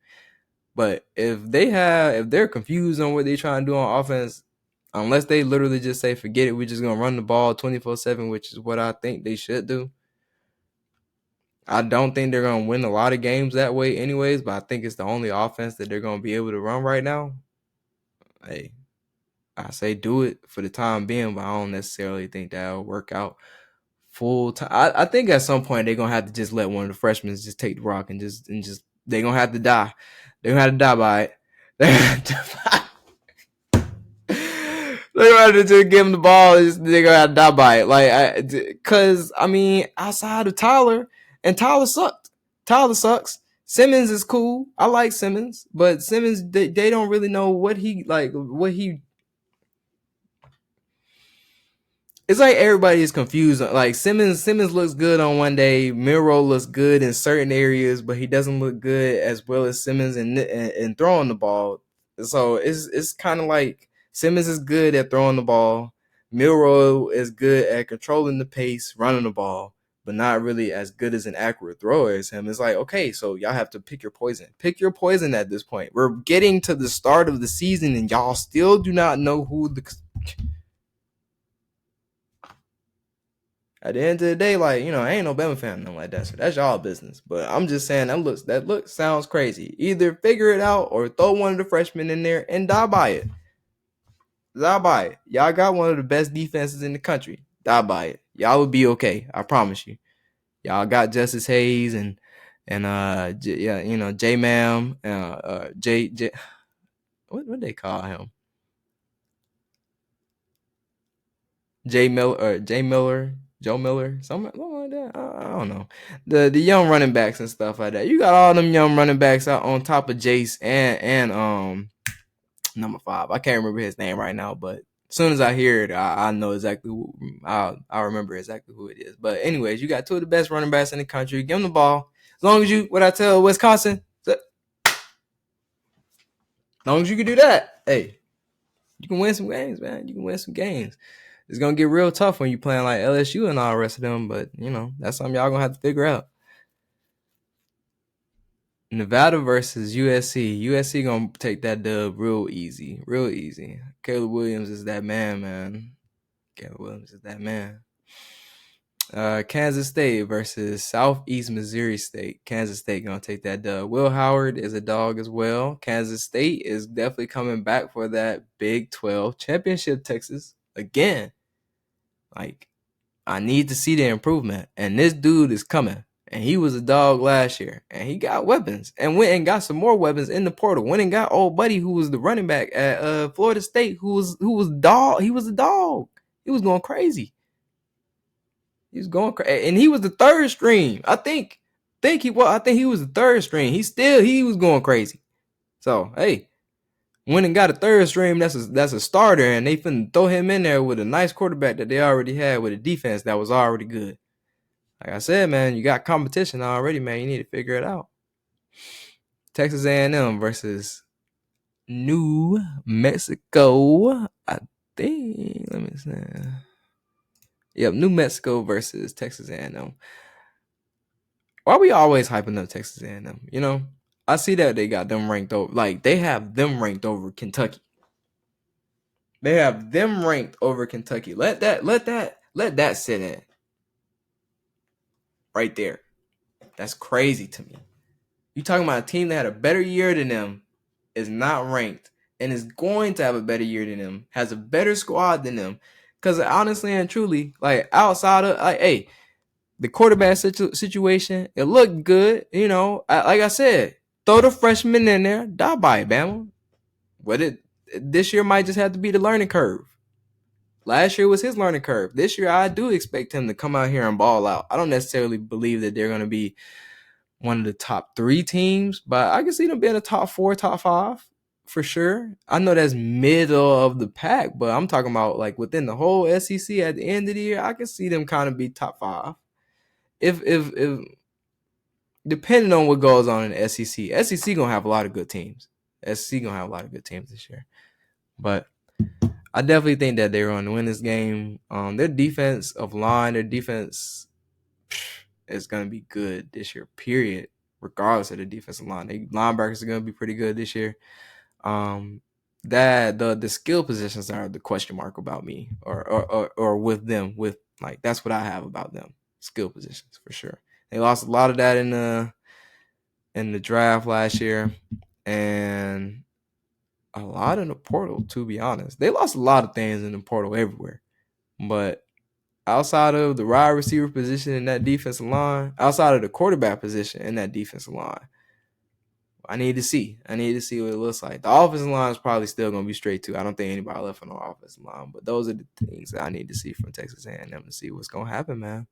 But if they're confused on what they're trying to do on offense, unless they literally just say, forget it, we're just gonna run the ball 24/7, which is what I think they should do. I don't think they're gonna win a lot of games that way, anyways. But I think it's the only offense that they're gonna be able to run right now. Hey, I say do it for the time being, but I don't necessarily think that'll work out full time. I think at some point they're gonna have to just let one of the freshmen just take the rock and just they're gonna have to die. They're gonna have to die by it. They're gonna have to just give them the ball. They're gonna have to die by it. Cause I mean, outside of Tyler, and Tyler sucked. Tyler sucks. Simmons is cool. I like Simmons, but Simmons they don't really know what he. It's like everybody is confused. Like Simmons looks good on one day. Milroe looks good in certain areas, but he doesn't look good as well as Simmons in throwing the ball. So it's kind of like Simmons is good at throwing the ball. Milroe is good at controlling the pace, running the ball, but not really as good as an accurate thrower as him. It's like, okay, so y'all have to pick your poison. Pick your poison at this point. We're getting to the start of the season, and y'all still do not know who the... At the end of the day, I ain't no Bama fan, nothing like that. So that's y'all business. But I'm just saying that look sounds crazy. Either figure it out or throw one of the freshmen in there and die by it. Die by it. Y'all got one of the best defenses in the country. Die by it. Y'all will be okay. I promise you. Y'all got Justice Hayes and J Mam, J what they call him? Joe Miller, something like that. I don't know. The young running backs and stuff like that. You got all them young running backs out on top of Jace and number 5. I can't remember his name right now, but as soon as I hear it, I know exactly who. I'll remember exactly who it is. But anyways, you got 2 of the best running backs in the country. Give them the ball. As long as what I tell Wisconsin, as long as you can do that, hey, you can win some games, man. You can win some games. It's gonna get real tough when you playing like LSU and all the rest of them, but that's something y'all gonna have to figure out. Nevada versus USC. USC gonna take that dub real easy. Caleb Williams is that man. Kansas State versus Southeast Missouri State. Kansas State gonna take that dub. Will Howard is a dog as well. Kansas State is definitely coming back for that Big 12 championship. Texas again. I need to see the improvement, and this dude is coming. And he was a dog last year, and he got weapons, and went and got some more weapons in the portal. Went and got old buddy who was the running back at Florida State, who was dog. He was a dog. He was going crazy. And he was the 3rd string. I think he was the 3rd string. He was going crazy. So hey, Went and got a third string that's a starter, and they finna throw him in there with a nice quarterback that they already had with a defense that was already good. Like I said, man, you got competition already, man. You need to figure it out. Texas A&M versus New Mexico. I think. Let me see. Yep, New Mexico versus Texas A&M. Why we always hyping up Texas A&M? You know, I see that they got them ranked over. Like they have them ranked over Kentucky. They have them ranked over Kentucky. Let that sit in. Right there. That's crazy to me. You talking about a team that had a better year than them, is not ranked, and is going to have a better year than them, has a better squad than them. Because honestly and truly, like outside of hey, the quarterback situation, it looked good. You know, like I said, throw the freshman in there, die by it, Bama. This year might just have to be the learning curve. Last year was his learning curve. This year, I do expect him to come out here and ball out. I don't necessarily believe that they're going to be one of the top 3 teams, but I can see them being a top 4, top 5 for sure. I know that's middle of the pack, but I'm talking about like within the whole SEC at the end of the year, I can see them kind of be top 5. If depending on what goes on in the SEC gonna have a lot of good teams. SEC gonna have a lot of good teams this year, but I definitely think that they're going to win this game. Their defensive line, their defense is going to be good this year, period, regardless of the defensive line. The linebackers are going to be pretty good this year. That the skill positions are the question mark about me or with them. With like that's what I have about them. Skill positions for sure. They lost a lot of that in the draft last year, and a lot in the portal, to be honest. They lost a lot of things in the portal everywhere. But outside of the wide receiver position in that defensive line, outside of the quarterback position in that defensive line, I need to see. I need to see what it looks like. The offensive line is probably still going to be straight too. I don't think anybody left on the offensive line. But those are the things that I need to see from Texas A&M to see what's going to happen, man.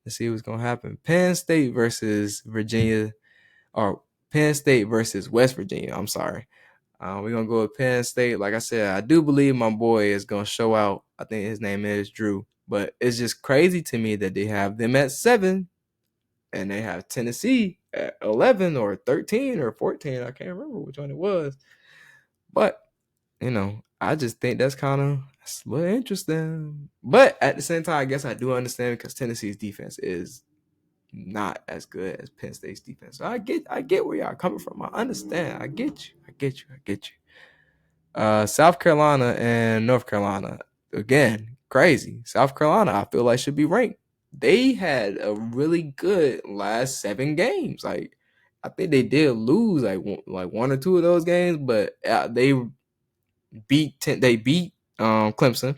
To see what's going to happen. Penn State versus Virginia, or Penn State versus West Virginia. I'm sorry. We're going to go with Penn State. Like I said, I do believe my boy is going to show out. I think his name is Drew. But it's just crazy to me that they have them at 7 and they have Tennessee at 11 or 13 or 14. I can't remember which one it was. But, you know, I just think that's a little interesting. But at the same time, I guess I do understand because Tennessee's defense is not as good as Penn State's defense. So I get where y'all coming from. I understand. I get you. South Carolina and North Carolina, again, crazy. South Carolina, I feel like should be ranked. They had a really good last 7 games. Like I think they did lose like 1 or 2 of those games, but they beat Clemson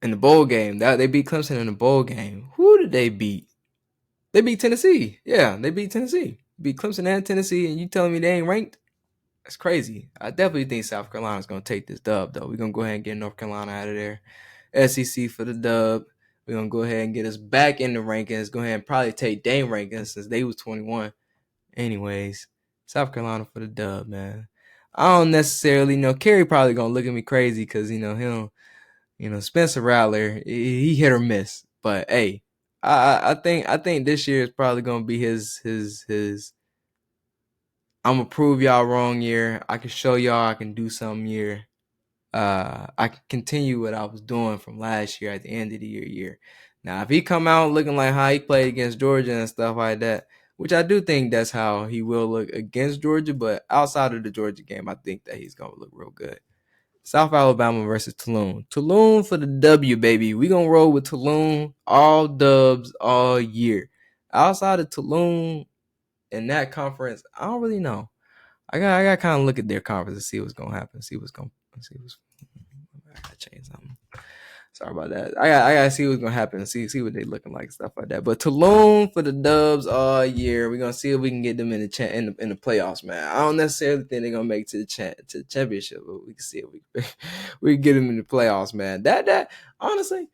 in the bowl game. They beat Clemson in the bowl game. Who did they beat? They beat Tennessee. Yeah, they beat Tennessee. Beat Clemson and Tennessee, and you telling me they ain't ranked? That's crazy. I definitely think South Carolina's going to take this dub, though. We're going to go ahead and get North Carolina out of there. SEC for the dub. We're going to go ahead and get us back in the rankings. Go ahead and probably take Dame rankings since they was 21. Anyways, South Carolina for the dub, man. I don't necessarily know. Kerry probably going to look at me crazy because, Spencer Rattler, he hit or miss. But, hey, I think this year is probably going to be his I'm gonna prove y'all wrong year. I can show y'all I can do something year. I can continue what I was doing from last year at the end of the year. Now, if he come out looking like how he played against Georgia and stuff like that, which I do think that's how he will look against Georgia, but outside of the Georgia game, I think that he's gonna look real good. South Alabama versus Tulane. Tulane for the W, baby. We gonna roll with Tulane, all dubs all year. Outside of Tulane in that conference, I don't really know. I got to kind of look at their conference and see what's gonna happen. I gotta change something. Sorry about that. I gotta see what's gonna happen. See what they looking like, stuff like that. But Tulane for the dubs all year. We're gonna see if we can get them in the playoffs, man. I don't necessarily think they're gonna make it to the championship, but we can see if we can get them in the playoffs, man. That honestly,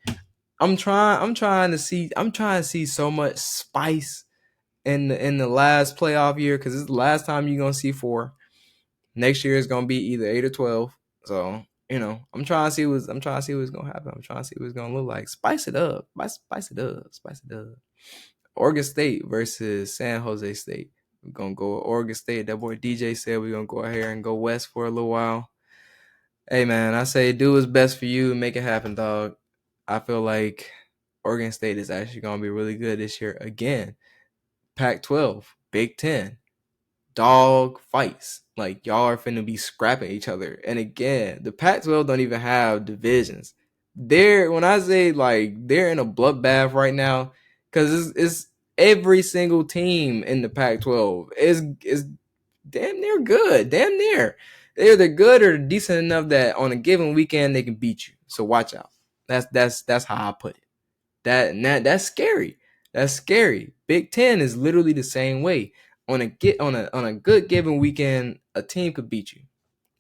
I'm trying to see so much spice in the last playoff year, because it's the last time you're gonna see 4. Next year is gonna be either 8 or 12. So I'm trying to see what's gonna happen. I'm trying to see what it's gonna look like. Spice it up, spice it up, spice it up. Oregon State versus San Jose State. We're gonna go with Oregon State. That boy DJ said we're gonna go ahead and go west for a little while. Hey man, I say do what's best for you and make it happen, dog. I feel like Oregon State is actually gonna be really good this year again. Pac-12, Big Ten, dog fights. Like y'all are finna be scrapping each other. And again, the Pac-12 don't even have divisions. When I say like they're in a bloodbath right now, because it's every single team in the Pac-12 is damn near good. Damn near. They're either good or decent enough that on a given weekend they can beat you. So watch out. That's how I put it. That's scary. That's scary. Big Ten is literally the same way. On a good given weekend, a team could beat you.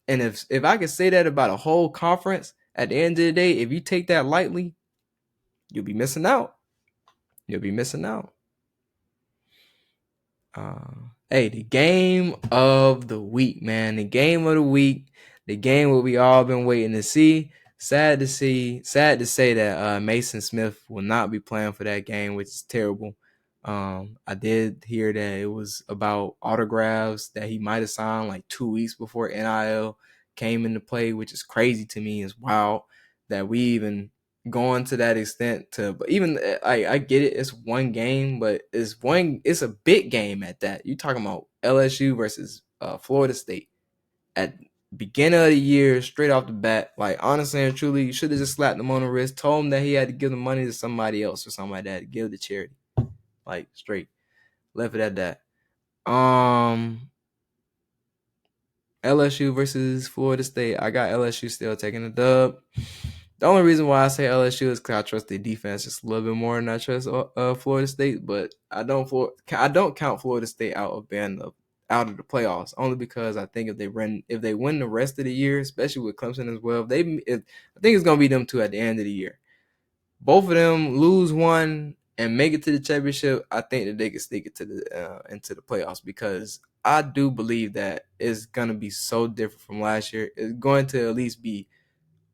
And if I could say that about a whole conference, at the end of the day, if you take that lightly, you'll be missing out. You'll be missing out. Hey, the game of the week, man. The game of the week. The game what we all been waiting to see. Sad to say that Mason Smith will not be playing for that game, which is terrible. I did hear that it was about autographs that he might have signed like 2 weeks before NIL came into play, which is crazy to me. It's wild that we even going to that extent to, but even I get it, it's one game, but it's a big game at that. You talking about LSU versus Florida State at beginning of the year, straight off the bat. Like honestly and truly, you should have just slapped him on the wrist, told him that he had to give the money to somebody else or somebody that had to give the charity. Like straight, left it at that. LSU versus Florida State. I got LSU still taking the dub. The only reason why I say LSU is because I trust their defense just a little bit more than I trust Florida State. But I don't count Florida State out of the playoffs, only because I think if they win the rest of the year, especially with Clemson as well, I think it's gonna be them two at the end of the year. Both of them lose one and make it to the championship. I think that they can sneak it to into the playoffs, because I do believe that it's gonna be so different from last year. It's going to at least be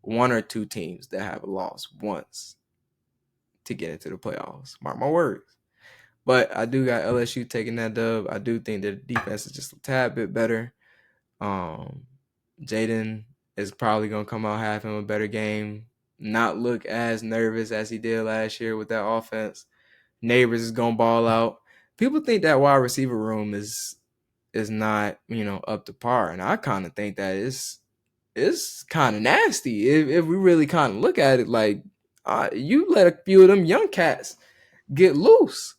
1 or 2 teams that have lost once to get into the playoffs. Mark my words. But I do got LSU taking that dub. I do think that the defense is just a tad bit better. Jaden is probably going to come out having a better game, not look as nervous as he did last year with that offense. Neighbors is going to ball out. People think that wide receiver room is not, up to par. And I kind of think that it's kind of nasty if we really kind of look at it. Like, you let a few of them young cats get loose.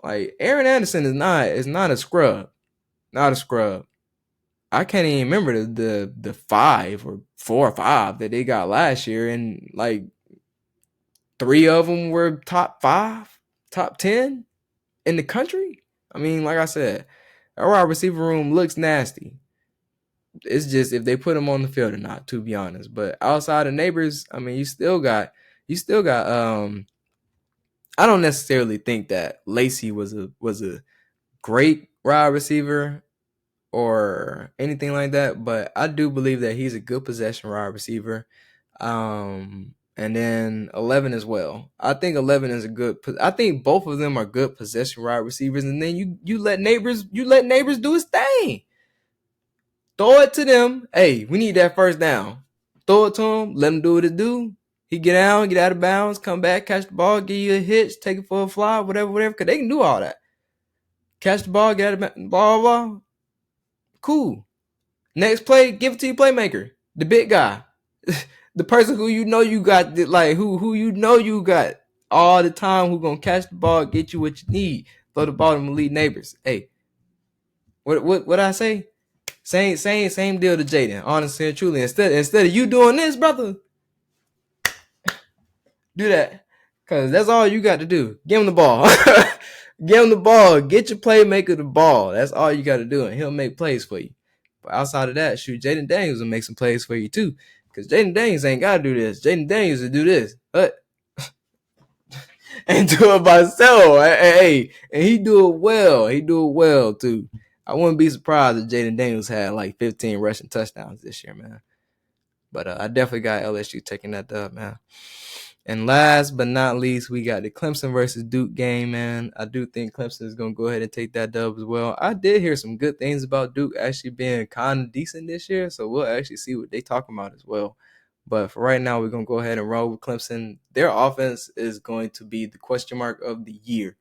Like Aaron Anderson is not a scrub, not a scrub. I can't even remember the 5 or 4 or 5 that they got last year, and like 3 of them were top 5, top 10 in the country. I mean, like I said, our wide receiver room looks nasty. It's just if they put them on the field or not, to be honest. But outside of Neighbors, I mean, you still got I don't necessarily think that Lacey was a great wide receiver or anything like that, but I do believe that he's a good possession wide receiver. And then 11 as well. I think 11 is I think both of them are good possession wide receivers, and then you let Neighbors do his thing. Throw it to them. Hey, we need that first down. Throw it to him. Let him do what it do. He get down, get out of bounds, come back, catch the ball, give you a hitch, take it for a fly, whatever, because they can do all that. Catch the ball, get out of bounds, blah. Cool. Next play, give it to your playmaker, the big guy, the person who you got, like who you got all the time, who gonna catch the ball, get you what you need, throw the ball to elite Neighbors. Hey, what I say? Same deal to Jaden. Honestly and truly, instead of you doing this, brother, do that, cause that's all you got to do. Give him the ball. Give him the ball. Get your playmaker the ball. That's all you got to do, and he'll make plays for you. But outside of that, shoot, Jaden Daniels will make some plays for you too, cause Jaden Daniels ain't got to do this. Jaden Daniels will do this. But and do it by himself. Hey, and he do it well. He do it well too. I wouldn't be surprised if Jaden Daniels had like 15 rushing touchdowns this year, man. But I definitely got LSU taking that dub, man. And last but not least, we got the Clemson versus Duke game, man. I do think Clemson is going to go ahead and take that dub as well. I did hear some good things about Duke actually being kind of decent this year, so we'll actually see what they talking about as well. But for right now, we're going to go ahead and roll with Clemson. Their offense is going to be the question mark of the year.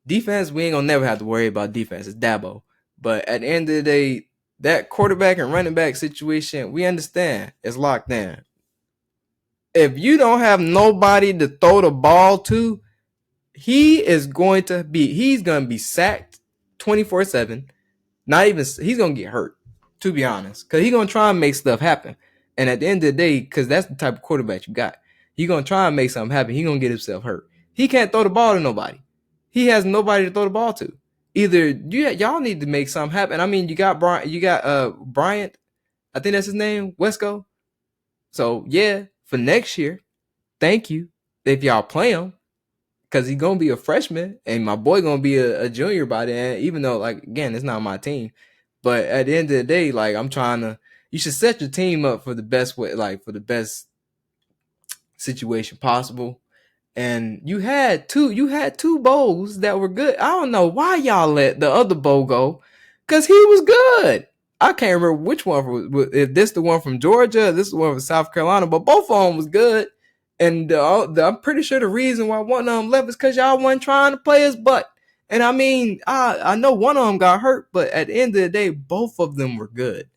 Defense, we ain't going to never have to worry about defense. It's Dabo. But at the end of the day, that quarterback and running back situation, we understand it's locked in. If you don't have nobody to throw the ball to, he's going to be sacked 24/7. Not even he's going to get hurt, to be honest, because he's going to try and make stuff happen. And at the end of the day, because that's the type of quarterback you got, he's going to try and make something happen. He's going to get himself hurt. He can't throw the ball to nobody. He has nobody to throw the ball to. Either y'all need to make something happen. I mean, you got Bryant, I think that's his name, Wesco. So yeah, for next year, thank you if y'all play him, because he's gonna be a freshman and my boy gonna be a junior by then. Even though, like, again, it's not my team, but at the end of the day, like, you should set your team up for the best way, like for the best situation possible. And you had two bowls that were good. I don't know why y'all let the other bowl go, because he was good. I can't remember which one, if this the one from Georgia, this is the one from South Carolina, but both of them was good. And I'm pretty sure the reason why one of them left is because y'all wasn't trying to play his butt. And I mean, I know one of them got hurt, but at the end of the day, both of them were good.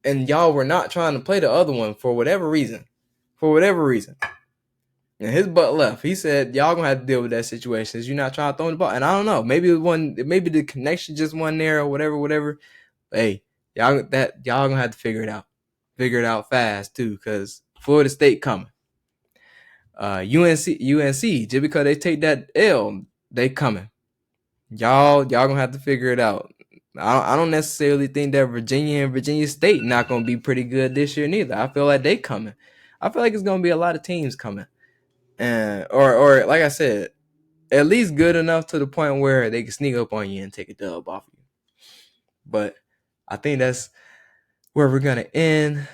And y'all were not trying to play the other one for whatever reason. And his butt left. He said, y'all gonna have to deal with that situation. You're not trying to throw the ball. And I don't know. Maybe the connection just wasn't there or whatever. But hey, y'all gonna have to figure it out. Figure it out fast too, because Florida State coming. UNC, just because they take that L, they coming. Y'all gonna have to figure it out. I don't necessarily think that Virginia and Virginia State not gonna be pretty good this year neither. I feel like they coming. I feel like it's gonna be a lot of teams coming. And or like I said, at least good enough to the point where they can sneak up on you and take a dub off you. But I think that's where we're gonna end